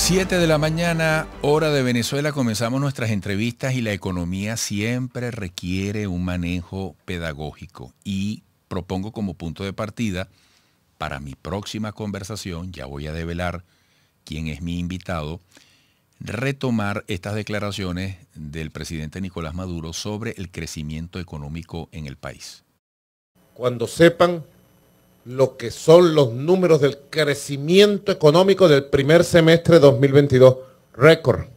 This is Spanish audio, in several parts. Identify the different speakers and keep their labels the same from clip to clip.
Speaker 1: 7 de la mañana, hora de Venezuela, comenzamos nuestras entrevistas y la economía siempre requiere un manejo pedagógico y propongo como punto de partida para mi próxima conversación, ya voy a develar quién es mi invitado, retomar estas declaraciones del presidente Nicolás Maduro sobre el crecimiento económico en el país.
Speaker 2: Cuando sepan lo que son los números del crecimiento económico del primer semestre de 2022. Récord.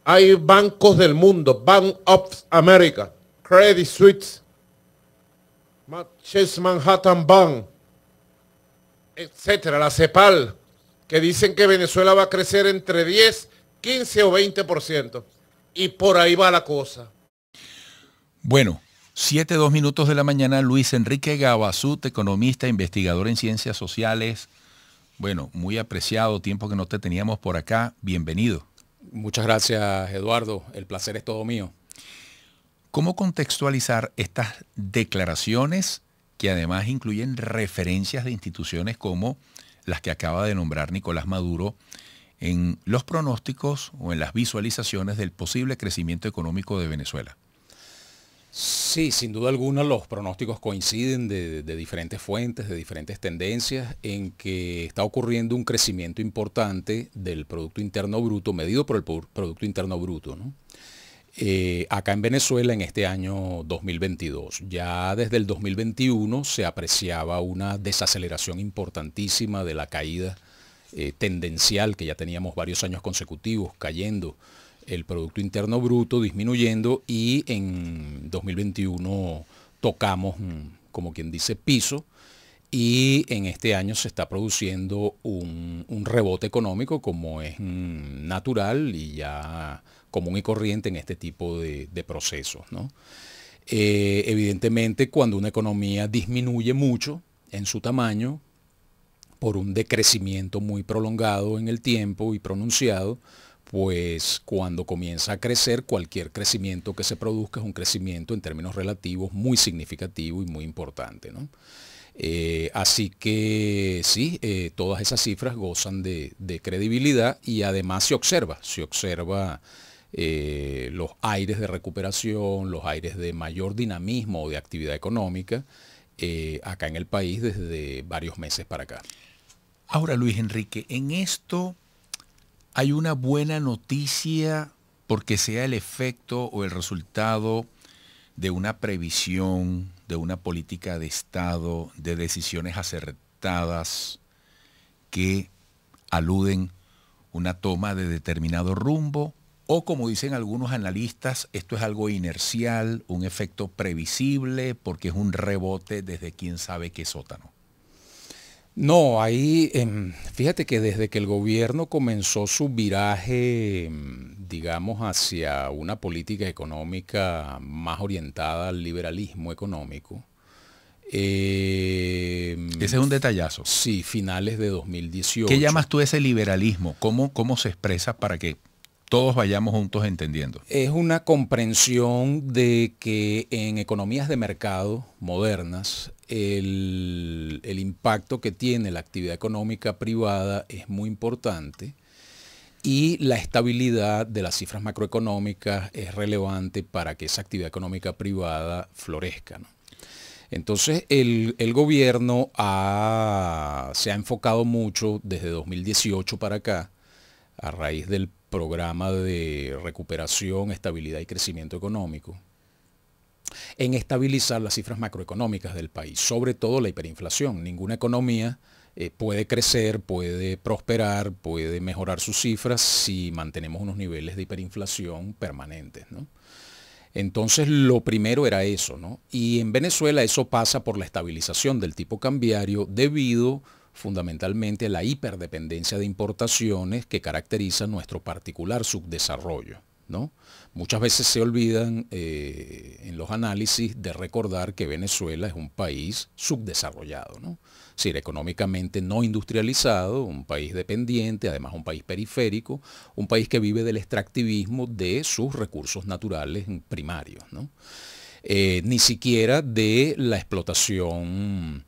Speaker 2: Hay bancos del mundo, Bank of America, Credit Suisse, Chase Manhattan Bank, etcétera, la CEPAL, que dicen que Venezuela va a crecer entre 10, 15 o 20%. Y por ahí va la cosa.
Speaker 1: Bueno. 7:02 de la mañana, Luis Enrique Gabazut, economista, investigador en ciencias sociales. Bueno, muy apreciado, tiempo que no te teníamos por acá. Bienvenido.
Speaker 3: Muchas gracias, Eduardo. El placer es todo mío.
Speaker 1: ¿Cómo contextualizar estas declaraciones que además incluyen referencias de instituciones como las que acaba de nombrar Nicolás Maduro en los pronósticos o en las visualizaciones del posible crecimiento económico de Venezuela?
Speaker 3: Sí, sin duda alguna los pronósticos coinciden de diferentes fuentes, de diferentes tendencias, en que está ocurriendo un crecimiento importante del Producto Interno Bruto, medido por el Producto Interno Bruto, ¿no? Acá en Venezuela en este año 2022. Ya desde el 2021 se apreciaba una desaceleración importantísima de la caída tendencial que ya teníamos varios años consecutivos cayendo. El Producto Interno Bruto disminuyendo y en 2021 tocamos, como quien dice, piso y en este año se está produciendo un rebote económico como es natural y ya común y corriente en este tipo de procesos, ¿no? Evidentemente cuando una economía disminuye mucho en su tamaño por un decrecimiento muy prolongado en el tiempo y pronunciado, pues cuando comienza a crecer, cualquier crecimiento que se produzca es un crecimiento en términos relativos muy significativo y muy importante, ¿no? Así que sí, todas esas cifras gozan de credibilidad y además se observa los aires de recuperación, los aires de mayor dinamismo o de actividad económica acá en el país desde varios meses para acá.
Speaker 1: Ahora, Luis Enrique, en esto hay una buena noticia porque sea el efecto o el resultado de una previsión, de una política de Estado, de decisiones acertadas que aluden una toma de determinado rumbo, o como dicen algunos analistas, esto es algo inercial, un efecto previsible porque es un rebote desde quién sabe qué sótano.
Speaker 3: No, ahí fíjate que desde que el gobierno comenzó su viraje, digamos, hacia una política económica más orientada al liberalismo económico.
Speaker 1: Ese es un detallazo.
Speaker 3: Sí, finales de 2018.
Speaker 1: ¿Qué llamas tú ese liberalismo? ¿Cómo se expresa para que todos vayamos juntos entendiendo?
Speaker 3: Es una comprensión de que en economías de mercado modernas el impacto que tiene la actividad económica privada es muy importante y la estabilidad de las cifras macroeconómicas es relevante para que esa actividad económica privada florezca, ¿no? Entonces el gobierno se ha enfocado mucho desde 2018 para acá, a raíz del programa de recuperación, estabilidad y crecimiento económico, en estabilizar las cifras macroeconómicas del país, sobre todo la hiperinflación. Ninguna economía puede crecer, puede prosperar, puede mejorar sus cifras si mantenemos unos niveles de hiperinflación permanentes, ¿no? Entonces lo primero era eso, ¿no? Y en Venezuela eso pasa por la estabilización del tipo cambiario debido fundamentalmente a la hiperdependencia de importaciones que caracteriza nuestro particular subdesarrollo, ¿no? Muchas veces se olvidan en los análisis de recordar que Venezuela es un país subdesarrollado, ¿no? Es decir, económicamente no industrializado, un país dependiente, además un país periférico, un país que vive del extractivismo de sus recursos naturales primarios, ¿no? ni siquiera de la explotación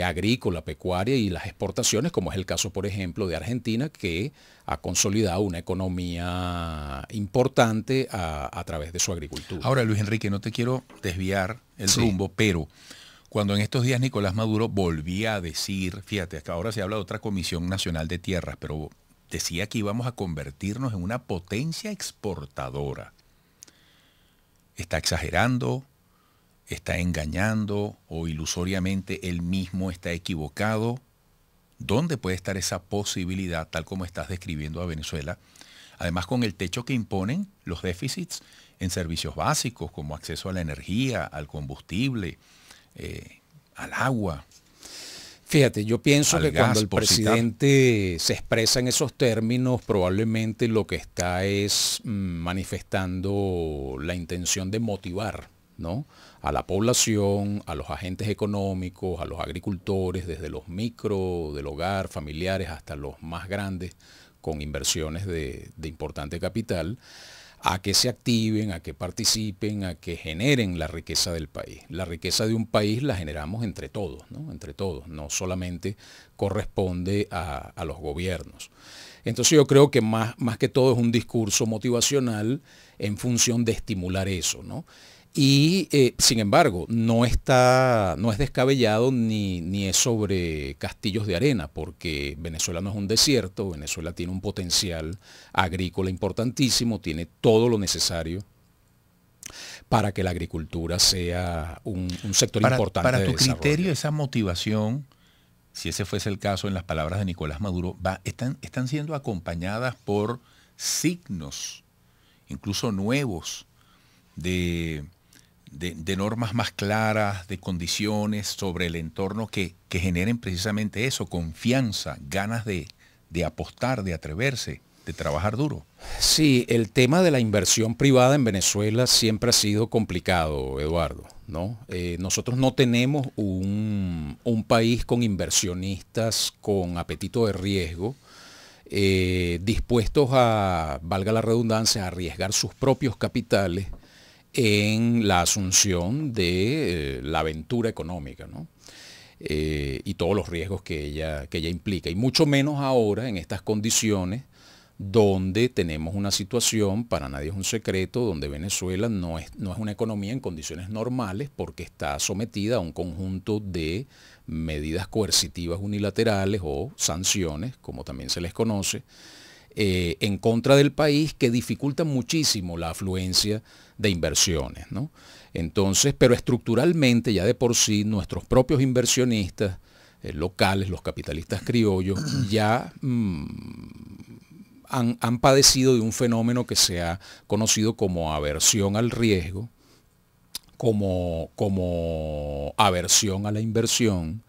Speaker 3: agrícola, pecuaria y las exportaciones, como es el caso, por ejemplo, de Argentina, que ha consolidado una economía importante a través de su agricultura.
Speaker 1: Ahora, Luis Enrique, no te quiero desviar el rumbo, pero cuando en estos días Nicolás Maduro volvía a decir, fíjate, que ahora se habla de otra Comisión Nacional de Tierras, pero decía que íbamos a convertirnos en una potencia exportadora. ¿Está exagerando? ¿Está engañando? ¿O ilusoriamente él mismo está equivocado? ¿Dónde puede estar esa posibilidad, tal como estás describiendo a Venezuela? Además, con el techo que imponen los déficits en servicios básicos, como acceso a la energía, al combustible, al agua.
Speaker 3: Fíjate, yo pienso que cuando el
Speaker 1: por citar.
Speaker 3: presidente se expresa en esos términos, probablemente lo que está es manifestando la intención de motivar, ¿no?, a la población, a los agentes económicos, a los agricultores, desde los micro del hogar, familiares, hasta los más grandes, con inversiones de importante capital, a que se activen, a que participen, a que generen la riqueza del país. La riqueza de un país la generamos entre todos, ¿no? Entre todos, no solamente corresponde a los gobiernos. Entonces yo creo que más que todo es un discurso motivacional en función de estimular eso, ¿no? Y sin embargo, no es descabellado ni es sobre castillos de arena, porque Venezuela no es un desierto, Venezuela tiene un potencial agrícola importantísimo, tiene todo lo necesario para que la agricultura sea un sector importante
Speaker 1: para
Speaker 3: de
Speaker 1: tu
Speaker 3: desarrollo.
Speaker 1: criterio, esa motivación, si ese fuese el caso en las palabras de Nicolás Maduro, están siendo acompañadas por signos, incluso nuevos, de normas más claras, de condiciones sobre el entorno que generen precisamente eso, confianza, ganas de apostar, de atreverse, de trabajar duro.
Speaker 3: Sí, el tema de la inversión privada en Venezuela siempre ha sido complicado, Eduardo, ¿no? Nosotros no tenemos un país con inversionistas con apetito de riesgo, dispuestos a, valga la redundancia, a arriesgar sus propios capitales en la asunción de la aventura económica, ¿no? Y todos los riesgos que ella implica, y mucho menos ahora en estas condiciones donde tenemos una situación, para nadie es un secreto, donde Venezuela no es una economía en condiciones normales porque está sometida a un conjunto de medidas coercitivas unilaterales o sanciones, como también se les conoce, en contra del país, que dificultan muchísimo la afluencia de inversiones, ¿no? Entonces, pero estructuralmente ya de por sí nuestros propios inversionistas locales, los capitalistas criollos, ya han padecido de un fenómeno que se ha conocido como aversión al riesgo, como aversión a la inversión.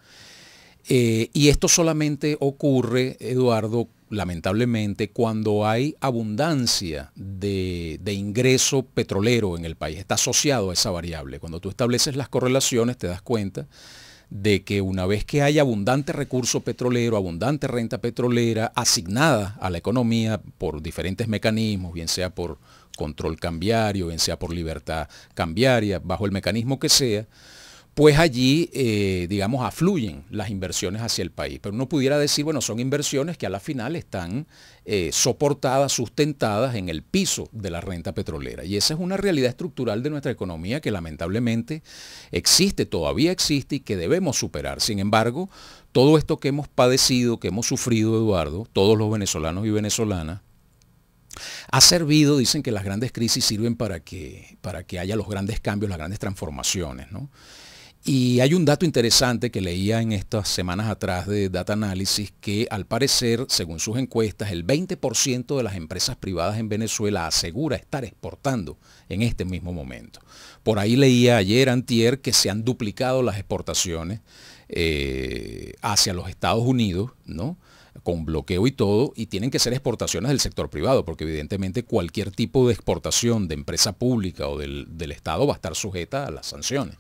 Speaker 3: Y esto solamente ocurre, Eduardo, lamentablemente, cuando hay abundancia de ingreso petrolero en el país. Está asociado a esa variable. Cuando tú estableces las correlaciones, te das cuenta de que una vez que hay abundante recurso petrolero, abundante renta petrolera asignada a la economía por diferentes mecanismos, bien sea por control cambiario, bien sea por libertad cambiaria, bajo el mecanismo que sea, pues allí, digamos, afluyen las inversiones hacia el país. Pero uno pudiera decir, bueno, son inversiones que a la final están soportadas, sustentadas en el piso de la renta petrolera. Y esa es una realidad estructural de nuestra economía que lamentablemente existe, todavía existe y que debemos superar. Sin embargo, todo esto que hemos padecido, que hemos sufrido, Eduardo, todos los venezolanos y venezolanas, ha servido, dicen que las grandes crisis sirven para que haya los grandes cambios, las grandes transformaciones, ¿no? Y hay un dato interesante que leía en estas semanas atrás de Data Analysis, que al parecer, según sus encuestas, el 20% de las empresas privadas en Venezuela asegura estar exportando en este mismo momento. Por ahí leía ayer, antier, que se han duplicado las exportaciones hacia los Estados Unidos, ¿no?, con bloqueo y todo, y tienen que ser exportaciones del sector privado, porque evidentemente cualquier tipo de exportación de empresa pública o del Estado va a estar sujeta a las sanciones.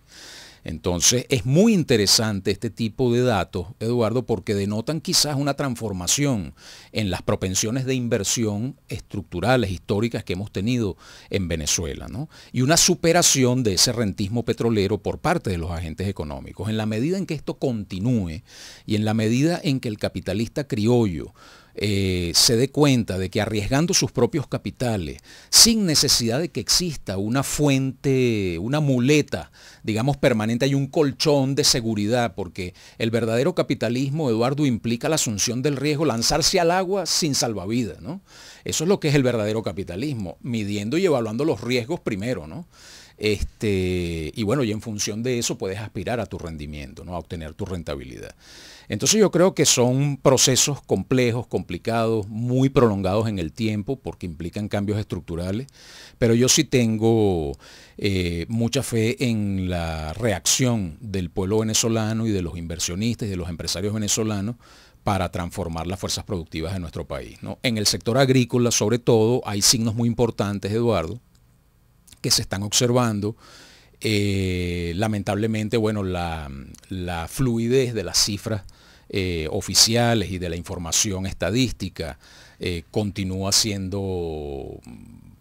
Speaker 3: Entonces es muy interesante este tipo de datos, Eduardo, porque denotan quizás una transformación en las propensiones de inversión estructurales, históricas que hemos tenido en Venezuela, ¿no? Y una superación de ese rentismo petrolero por parte de los agentes económicos. En la medida en que esto continúe y en la medida en que el capitalista criollo se dé cuenta de que arriesgando sus propios capitales, sin necesidad de que exista una fuente, una muleta, digamos, permanente, hay un colchón de seguridad, porque el verdadero capitalismo, Eduardo, implica la asunción del riesgo, lanzarse al agua sin salvavidas, ¿no? Eso es lo que es el verdadero capitalismo, midiendo y evaluando los riesgos primero, ¿no? Y bueno, y en función de eso puedes aspirar a tu rendimiento, ¿no? A obtener tu rentabilidad. Entonces yo creo que son procesos complejos, complicados, muy prolongados en el tiempo porque implican cambios estructurales, pero yo sí tengo mucha fe en la reacción del pueblo venezolano y de los inversionistas y de los empresarios venezolanos para transformar las fuerzas productivas de nuestro país, ¿no? En el sector agrícola, sobre todo, hay signos muy importantes, Eduardo, que se están observando. Lamentablemente, bueno, la fluidez de las cifras oficiales y de la información estadística continúa siendo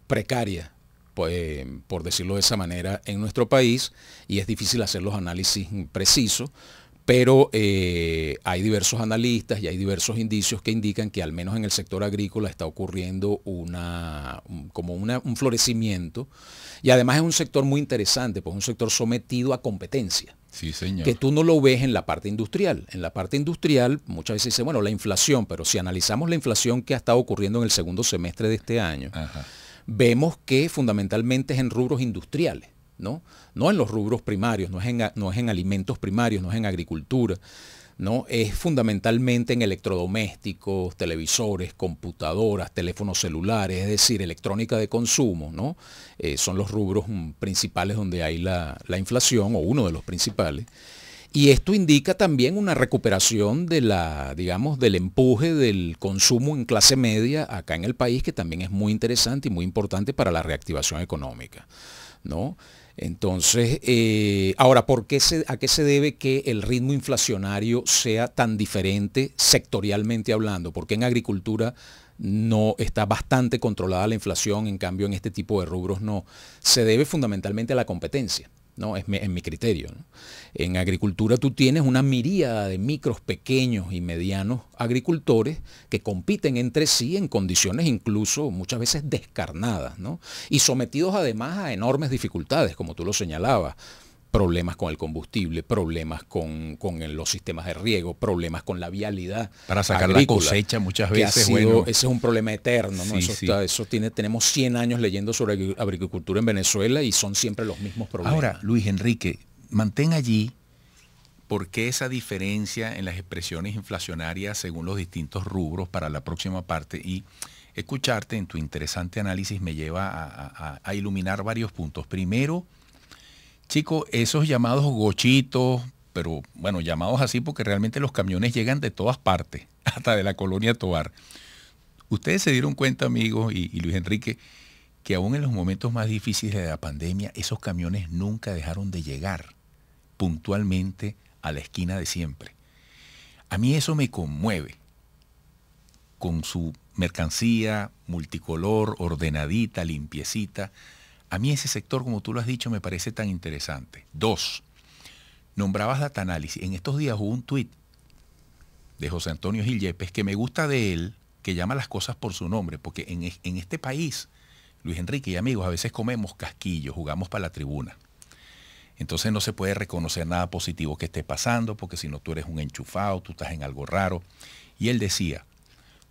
Speaker 3: precaria, pues, por decirlo de esa manera, en nuestro país, y es difícil hacer los análisis precisos, pero hay diversos analistas y hay diversos indicios que indican que al menos en el sector agrícola está ocurriendo un florecimiento, y además es un sector muy interesante, pues un sector sometido a competencia.
Speaker 1: Sí, señor.
Speaker 3: Que tú no lo ves en la parte industrial. En la parte industrial muchas veces dice, bueno, la inflación, pero si analizamos la inflación que ha estado ocurriendo en el segundo semestre de este año, vemos que fundamentalmente es en rubros industriales, ¿no? No en los rubros primarios, no es en alimentos primarios, no es en agricultura, ¿no? Es fundamentalmente en electrodomésticos, televisores, computadoras, teléfonos celulares, es decir, electrónica de consumo, ¿no? Son los rubros principales donde hay la inflación, o uno de los principales. Y esto indica también una recuperación de digamos, del empuje del consumo en clase media acá en el país, que también es muy interesante y muy importante para la reactivación económica, ¿no? Entonces, ahora, ¿a qué se debe que el ritmo inflacionario sea tan diferente sectorialmente hablando? Porque en agricultura no está bastante controlada la inflación, en cambio en este tipo de rubros no. Se debe fundamentalmente a la competencia, ¿no? En mi criterio, ¿no? En agricultura tú tienes una miríada de micros, pequeños y medianos agricultores que compiten entre sí en condiciones incluso muchas veces descarnadas, ¿no? Y sometidos además a enormes dificultades, como tú lo señalabas. Problemas con el combustible, problemas con los sistemas de riego, problemas con la vialidad
Speaker 1: para sacar
Speaker 3: agrícola,
Speaker 1: la cosecha muchas veces.
Speaker 3: Ese es un problema eterno, ¿no? Tenemos 100 años leyendo sobre agricultura en Venezuela y son siempre los mismos problemas.
Speaker 1: Ahora, Luis Enrique, mantén allí por qué esa diferencia en las expresiones inflacionarias según los distintos rubros para la próxima parte, y escucharte en tu interesante análisis me lleva a iluminar varios puntos. Primero, chico, esos llamados gochitos, pero bueno, llamados así porque realmente los camiones llegan de todas partes, hasta de la colonia Tovar. Ustedes se dieron cuenta, amigos, y Luis Enrique, que aún en los momentos más difíciles de la pandemia, esos camiones nunca dejaron de llegar puntualmente a la esquina de siempre. A mí eso me conmueve, con su mercancía multicolor, ordenadita, limpiecita. A mí ese sector, como tú lo has dicho, me parece tan interesante. 2, nombrabas data análisis. En estos días hubo un tuit de José Antonio Gil Yepes que me gusta de él, que llama las cosas por su nombre, porque en este país, Luis Enrique y amigos, a veces comemos casquillos, jugamos para la tribuna. Entonces no se puede reconocer nada positivo que esté pasando, porque si no tú eres un enchufado, tú estás en algo raro. Y él decía,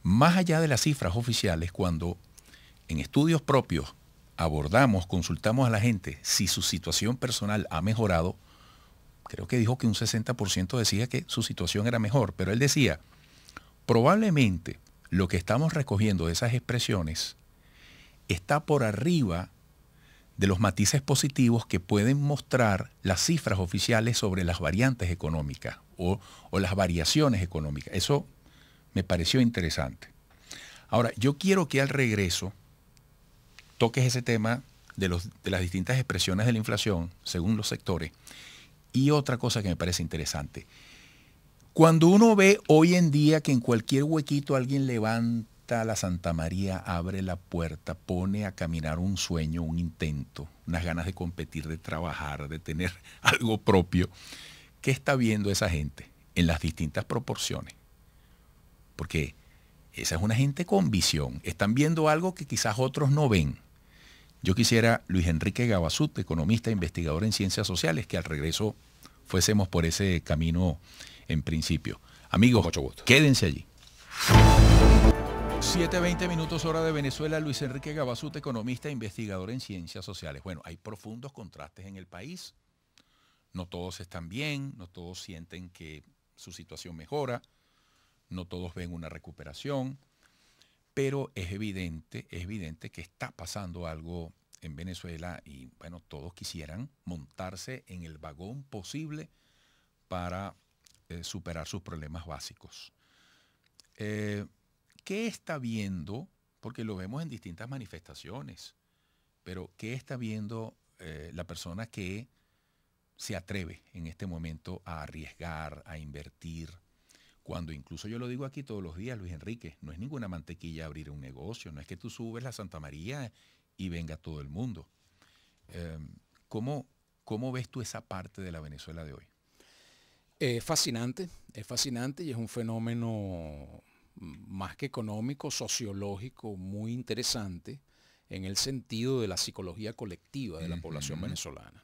Speaker 1: más allá de las cifras oficiales, cuando en estudios propios abordamos, consultamos a la gente si su situación personal ha mejorado, creo que dijo que un 60% decía que su situación era mejor, pero él decía, probablemente lo que estamos recogiendo de esas expresiones está por arriba de los matices positivos que pueden mostrar las cifras oficiales sobre las variantes económicas o las variaciones económicas. Eso me pareció interesante. Ahora, yo quiero que al regreso toques ese tema de las distintas expresiones de la inflación según los sectores Y otra cosa que me parece interesante, cuando uno ve hoy en día que en cualquier huequito alguien levanta la Santa María, abre la puerta, pone a caminar un sueño, un intento, unas ganas de competir, de trabajar, de tener algo propio, ¿qué está viendo esa gente en las distintas proporciones? Porque esa es una gente con visión. Están viendo algo que quizás otros no ven. Yo quisiera, Luis Enrique Gabasut, economista e investigador en ciencias sociales, que al regreso fuésemos por ese camino en principio. Amigos,
Speaker 3: mucho gusto.
Speaker 1: Quédense allí. 7:20 minutos hora de Venezuela. Luis Enrique Gabasut, economista e investigador en ciencias sociales. Bueno, hay profundos contrastes en el país. No todos están bien, no todos sienten que su situación mejora, no todos ven una recuperación, pero es evidente que está pasando algo en Venezuela y bueno, todos quisieran montarse en el vagón posible para superar sus problemas básicos. ¿Qué está viendo? Porque lo vemos en distintas manifestaciones, pero ¿qué está viendo la persona que se atreve en este momento a arriesgar, a invertir? Cuando incluso yo lo digo aquí todos los días, Luis Enrique, no es ninguna mantequilla abrir un negocio, no es que tú subes la Santa María y venga todo el mundo. ¿Cómo ves tú esa parte de la Venezuela de hoy?
Speaker 3: Es fascinante y es un fenómeno más que económico, sociológico, muy interesante en el sentido de la psicología colectiva de la población venezolana.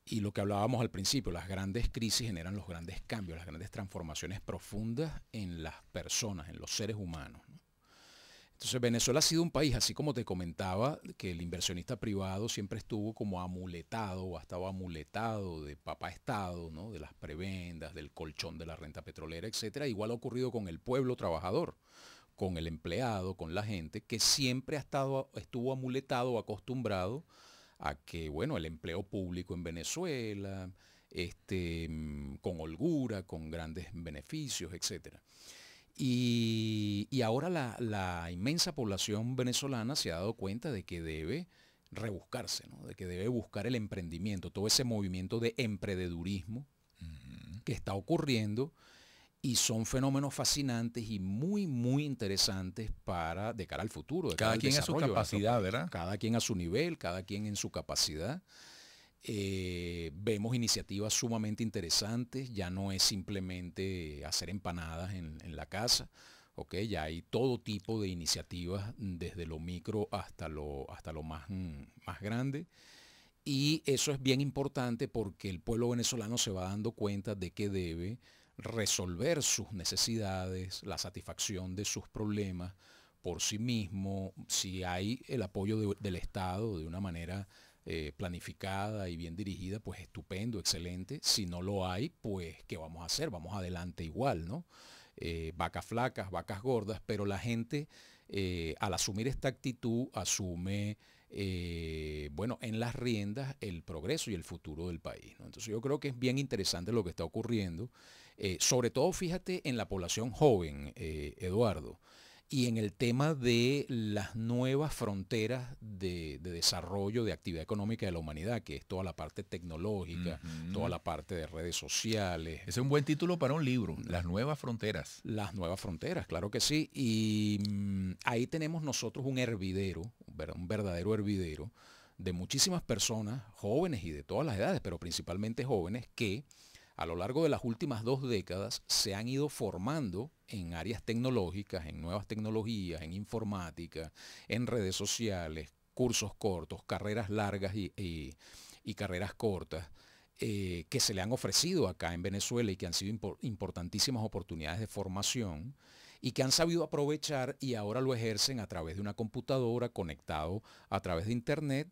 Speaker 3: Y lo que hablábamos al principio, las grandes crisis generan los grandes cambios, las grandes transformaciones profundas en las personas, en los seres humanos, ¿no? Entonces Venezuela ha sido un país, así como te comentaba, que el inversionista privado siempre estuvo como amuletado o ha estado amuletado de papá Estado, ¿no? De las prebendas, del colchón de la renta petrolera, etcétera. Igual ha ocurrido con el pueblo trabajador, con el empleado, con la gente, que siempre estuvo amuletado o acostumbrado a que, bueno, el empleo público en Venezuela, con holgura, con grandes beneficios, etcétera. Y ahora la inmensa población venezolana se ha dado cuenta de que debe rebuscarse, ¿no? De que debe buscar el emprendimiento, todo ese movimiento de emprendedurismo que está ocurriendo, y son fenómenos fascinantes y muy, muy interesantes de cara al futuro. De
Speaker 1: cada quien a su capacidad, ¿verdad?
Speaker 3: Cada quien a su nivel, cada quien en su capacidad. Vemos iniciativas sumamente interesantes, ya no es simplemente hacer empanadas en la casa, ¿okay? Ya hay todo tipo de iniciativas, desde lo micro hasta lo más grande, y eso es bien importante porque el pueblo venezolano se va dando cuenta de que debe resolver sus necesidades, la satisfacción de sus problemas por sí mismo. Si hay el apoyo del Estado de una manera planificada y bien dirigida, pues estupendo, excelente. Si no lo hay, pues ¿qué vamos a hacer? Vamos adelante igual, ¿no? Vacas flacas, vacas gordas, pero la gente al asumir esta actitud asume en las riendas el progreso y el futuro del país, ¿no? Entonces yo creo que es bien interesante lo que está ocurriendo, sobre todo fíjate en la población joven, Eduardo, y en el tema de las nuevas fronteras de desarrollo de actividad económica de la humanidad, que es toda la parte tecnológica, toda la parte de redes sociales.
Speaker 1: Ese es un buen título para un libro, Las Nuevas Fronteras.
Speaker 3: Las nuevas fronteras, claro que sí. Y ahí tenemos nosotros un hervidero, un verdadero hervidero, de muchísimas personas, jóvenes y de todas las edades, pero principalmente jóvenes, que a lo largo de las últimas 2 décadas se han ido formando en áreas tecnológicas, en nuevas tecnologías, en informática, en redes sociales, cursos cortos, carreras largas y carreras cortas, que se le han ofrecido acá en Venezuela y que han sido importantísimas oportunidades de formación, y que han sabido aprovechar y ahora lo ejercen a través de una computadora, conectado a través de internet,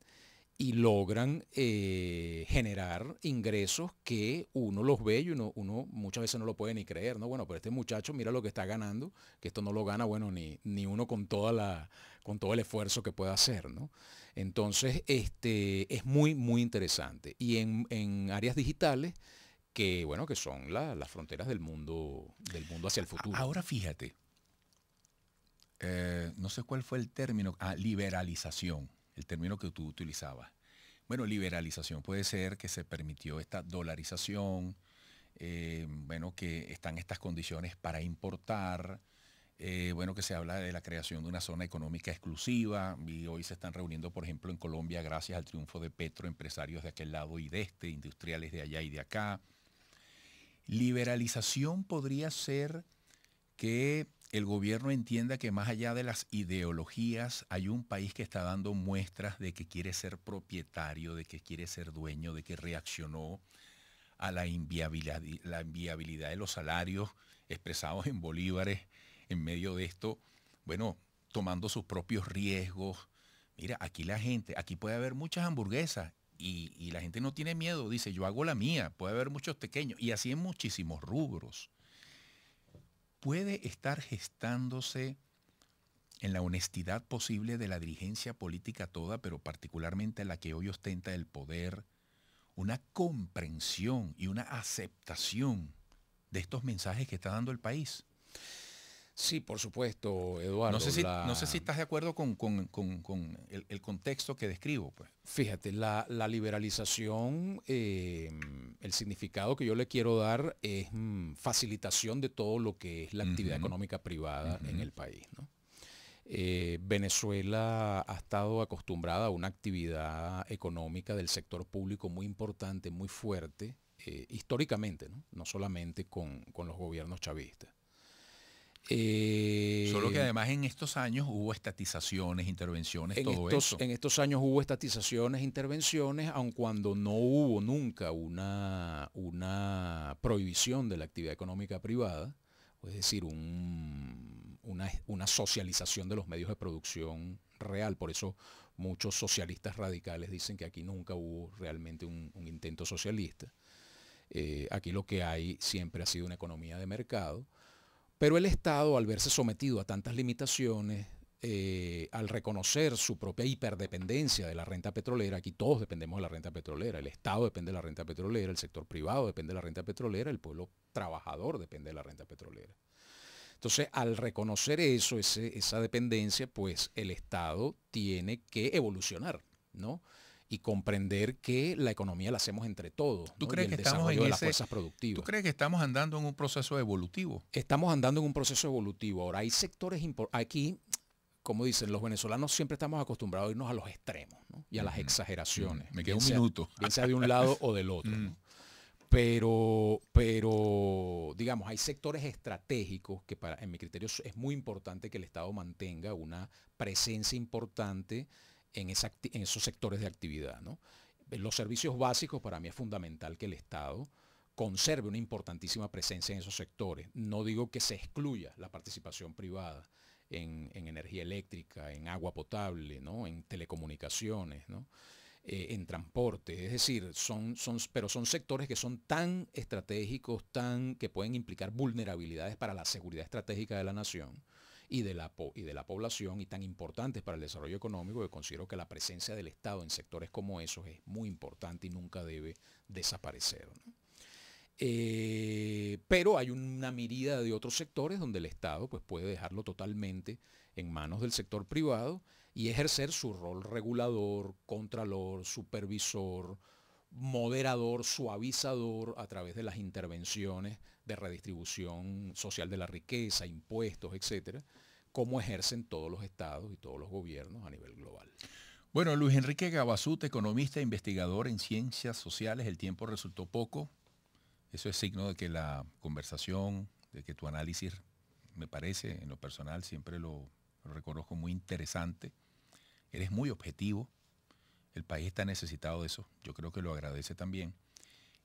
Speaker 3: y logran generar ingresos que uno los ve y uno muchas veces no lo puede ni creer, ¿no? Bueno, pero este muchacho mira lo que está ganando, que esto no lo gana, bueno, ni uno con todo el esfuerzo que pueda hacer, ¿no? Entonces, es muy, muy interesante. Y en áreas digitales, que son las fronteras del mundo hacia el futuro.
Speaker 1: Ahora fíjate, no sé cuál fue el término, liberalización, el término que tú utilizabas. Bueno, liberalización puede ser que se permitió esta dolarización, bueno, que están estas condiciones para importar, bueno, que se habla de la creación de una zona económica exclusiva y hoy se están reuniendo, por ejemplo, en Colombia, gracias al triunfo de Petro, empresarios de aquel lado y de este, industriales de allá y de acá. Liberalización podría ser que el gobierno entienda que más allá de las ideologías hay un país que está dando muestras de que quiere ser propietario, de que quiere ser dueño, de que reaccionó a la inviabilidad de los salarios expresados en bolívares en medio de esto, bueno, tomando sus propios riesgos. Mira, aquí puede haber muchas hamburguesas y la gente no tiene miedo, dice, yo hago la mía, puede haber muchos pequeños y así en muchísimos rubros. Puede estar gestándose en la honestidad posible de la dirigencia política toda, pero particularmente la que hoy ostenta el poder, una comprensión y una aceptación de estos mensajes que está dando el país.
Speaker 3: Sí, por supuesto, Eduardo.
Speaker 1: No sé si estás de acuerdo con el contexto que describo. Pues.
Speaker 3: Fíjate, la liberalización, el significado que yo le quiero dar es facilitación de todo lo que es la actividad económica privada en el país, ¿no? Venezuela ha estado acostumbrada a una actividad económica del sector público muy importante, muy fuerte, históricamente, ¿no? No solamente con los gobiernos chavistas.
Speaker 1: Solo que además en estos años hubo estatizaciones, intervenciones, eso.
Speaker 3: En estos años hubo estatizaciones, intervenciones, aun cuando no hubo nunca una prohibición de la actividad económica privada, es decir, una socialización de los medios de producción real. Por eso muchos socialistas radicales dicen que aquí nunca hubo realmente un intento socialista. Aquí lo que hay siempre ha sido una economía de mercado. Pero el Estado, al verse sometido a tantas limitaciones, al reconocer su propia hiperdependencia de la renta petrolera, aquí todos dependemos de la renta petrolera, el Estado depende de la renta petrolera, el sector privado depende de la renta petrolera, el pueblo trabajador depende de la renta petrolera. Entonces, al reconocer esa dependencia, pues el Estado tiene que evolucionar, ¿no? Y comprender que la economía la hacemos entre todos.
Speaker 1: ¿Tú
Speaker 3: ¿no?
Speaker 1: crees
Speaker 3: y el
Speaker 1: que estamos
Speaker 3: desarrollo de las fuerzas productivas.
Speaker 1: ¿Tú crees que estamos andando en un proceso evolutivo?
Speaker 3: Estamos andando en un proceso evolutivo. Ahora, hay sectores importantes. Aquí, como dicen, los venezolanos siempre estamos acostumbrados a irnos a los extremos, ¿no? Y a las exageraciones.
Speaker 1: Me queda un minuto.
Speaker 3: Bien sea de un lado o del otro, ¿no? Pero, digamos, hay sectores estratégicos que en mi criterio es muy importante que el Estado mantenga una presencia importante en esos sectores de actividad, ¿no? Los servicios básicos, para mí es fundamental que el Estado conserve una importantísima presencia en esos sectores. No digo que se excluya la participación privada en energía eléctrica, en agua potable, ¿no? En telecomunicaciones, ¿no? En transporte. Es decir, pero son sectores que son tan estratégicos, que pueden implicar vulnerabilidades para la seguridad estratégica de la nación y de la población, y tan importantes para el desarrollo económico, que considero que la presencia del Estado en sectores como esos es muy importante y nunca debe desaparecer, ¿no? Pero hay una miríada de otros sectores donde el Estado pues, puede dejarlo totalmente en manos del sector privado y ejercer su rol regulador, contralor, supervisor, moderador, suavizador a través de las intervenciones de redistribución social de la riqueza, impuestos, etcétera, como ejercen todos los estados y todos los gobiernos a nivel global.
Speaker 1: Bueno, Luis Enrique Gabasut, economista e investigador en ciencias sociales, el tiempo resultó poco. Eso es signo de que la conversación, de que tu análisis, me parece, en lo personal, siempre lo reconozco muy interesante. Eres muy objetivo. El país está necesitado de eso. Yo creo que lo agradece también.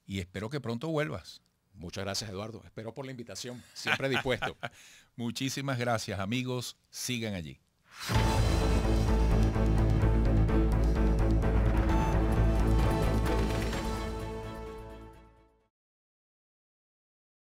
Speaker 1: Y espero que pronto vuelvas.
Speaker 3: Muchas gracias, Eduardo. Espero por la invitación. Siempre dispuesto.
Speaker 1: Muchísimas gracias, amigos. Sigan allí.